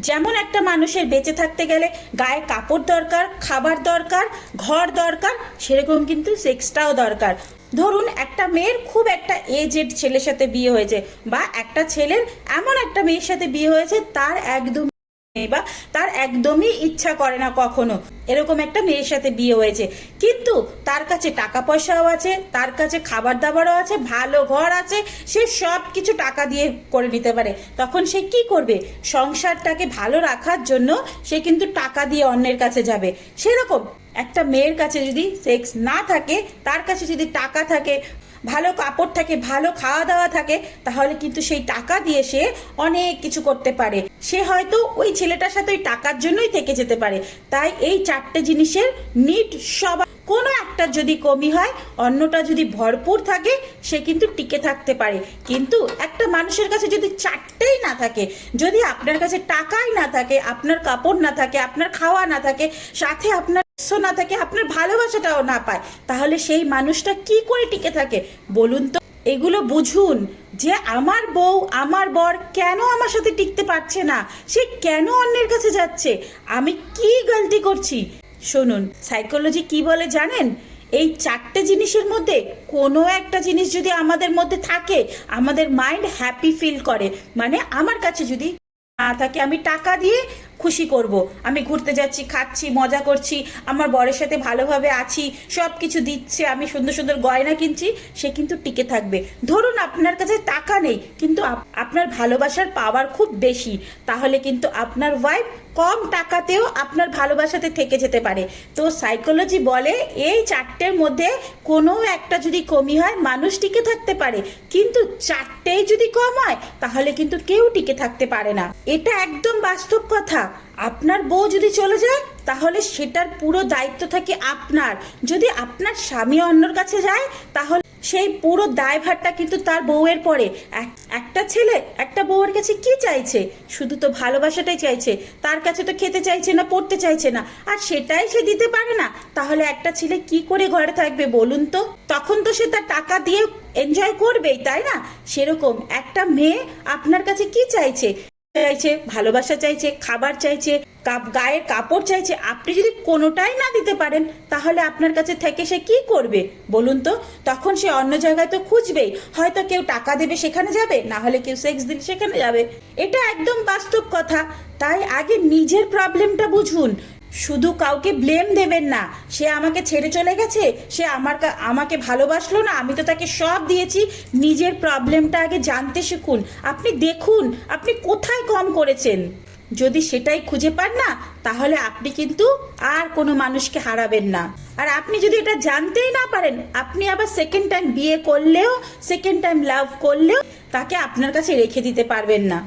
যেমন একটা মানুষের বেঁচে থাকতে গেলে গায়ে কাপড় দরকার, খাবার দরকার, ঘর দরকার, সেরকম কিন্তু সেক্সটাও দরকার। ধরুন একটা মেয়ের খুব একটা এজেড ছেলের সাথে বিয়ে হয়েছে, বা একটা ছেলের এমন একটা মেয়ের সাথে বিয়ে হয়েছে তার একদমই ইচ্ছা করে না কখনো, এরকম একটা মেয়ের সাথে বিয়ে হয়েছে, কিন্তু তার কাছে টাকা পয়সাও আছে, তার কাছে খাবার দাবারও আছে, ভালো ঘর আছে, সে সব কিছু টাকা দিয়ে করে নিতে পারে। তখন সে কি করবে? সংসারটাকে ভালো রাখার জন্য সে কিন্তু টাকা দিয়ে অন্যের কাছে যাবে। সেরকম একটা মেয়ের কাছে যদি সেক্স না থাকে, তার কাছে যদি টাকা থাকে, ভালো কাপড় থাকে, ভালো খাওয়া দাওয়া থাকে, তাহলে কিন্তু সেই টাকা দিয়ে সে অনেক কিছু করতে পারে। সে হয়তো ওই ছেলেটার সাথে ওই টাকার জন্যই থেকে যেতে পারে। তাই এই চারটে জিনিসের নিড সবার, কোনো একটা যদি কমি হয়, অন্যটা যদি ভরপুর থাকে, সে কিন্তু টিকে থাকতে পারে। কিন্তু একটা মানুষের কাছে যদি চারটেই না থাকে, যদি আপনার কাছে টাকাই না থাকে, আপনার কাপড় না থাকে, আপনার খাওয়া না থাকে, সাথে আপনার না থাকে, আপনার ভালোবাসাটাও না পায়, তাহলে সেই মানুষটা কি করে টিকে থাকে বলুন তো? এগুলো বুঝুন যে আমার বউ, আমার বর কেন আমার সাথে টিকতে পারছে না, সে কেন অন্যের কাছে যাচ্ছে, আমি কি গলতি করছি। শুনুন, সাইকোলজি কি বলে জানেন? এই চারটে জিনিসের মধ্যে কোনো একটা জিনিস যদি আমাদের মধ্যে থাকে, আমাদের মাইন্ড হ্যাপি ফিল করে। মানে আমার কাছে যদি না থাকে, আমি টাকা দিয়ে খুশি করব, আমি ঘুরতে যাচ্ছি, খাচ্ছি, মজা করছি, আমার বরের সাথে ভালোভাবে আছি, সব কিছু দিচ্ছে, আমি সুন্দর সুন্দর গয়না কিনছি, সে কিন্তু টিকে থাকবে। ধরুন আপনার কাছে টাকা নেই, কিন্তু আপনার ভালোবাসার পাওয়ার খুব বেশি, তাহলে কিন্তু আপনার ওয়াইফ কম টাকাতেও আপনার ভালোবাসাতে থেকে যেতে পারে। তো সাইকোলজি বলে এই চারটের মধ্যে কোনো একটা যদি কমি হয়, মানুষ টিকে থাকতে পারে, কিন্তু চারটেই যদি কম হয়, তাহলে কিন্তু কেউ টিকে থাকতে পারে না। এটা একদম বাস্তব কথা। আপনার বউ যদি চলে যায়, তাহলে সেটার পুরো দায়িত্ব থাকে আপনার। যদি আপনার স্বামী অন্যর কাছে যায়, তাহলে সেই পুরো দায়ভারটা কিন্তু তার বউয়ের পরে। একটা ছেলে একটা বউয়ের কাছে কি চাইছে? শুধু তো ভালোবাসাটাই চাইছে, তার কাছে তো খেতে চাইছে না, পড়তে চাইছে না, আর সেটাই সে দিতে পারে না, তাহলে একটা ছেলে কি করে ঘরে থাকবে বলুন তো? তখন তো সে তার টাকা দিয়ে এনজয় করবেই, তাই না? সেরকম একটা মেয়ে আপনার কাছে কি চাইছে? ভালোবাসা চাইছে, খাবার চাইছে, গায়ের কাপড় চাইছে। আপনি যদি কোনোটাই না দিতে পারেন, তাহলে আপনার কাছে থেকে সে কি করবে বলুন তো? তখন সে অন্য জায়গায় তো খুঁজবেই, হয়তো কেউ টাকা দেবে সেখানে যাবে, না হলে কেউ সেক্স দিলে সেখানে যাবে। এটা একদম বাস্তব কথা। তাই আগে নিজের প্রবলেমটা বুঝুন, শুধু কাউকে ব্লেম দেবেন না। সে আমাকে ছেড়ে চলে গেছে, সে আমাকে ভালোবাসলো না, আমি তো তাকে সব দিয়েছি। নিজের প্রবলেমটা আগে জানতে শিখুন। আপনি দেখুন আপনি কোথায় কম করেছেন। যদি সেটাই খুঁজে পান না, তাহলে আপনি কিন্তু আর কোনো মানুষকে হারাবেন না। আর আপনি যদি এটা জানতেই না পারেন, আপনি আবার সেকেন্ড টাইম বিয়ে করলেও, সেকেন্ড টাইম লাভ করলেও তাকে আপনার কাছে রেখে দিতে পারবেন না।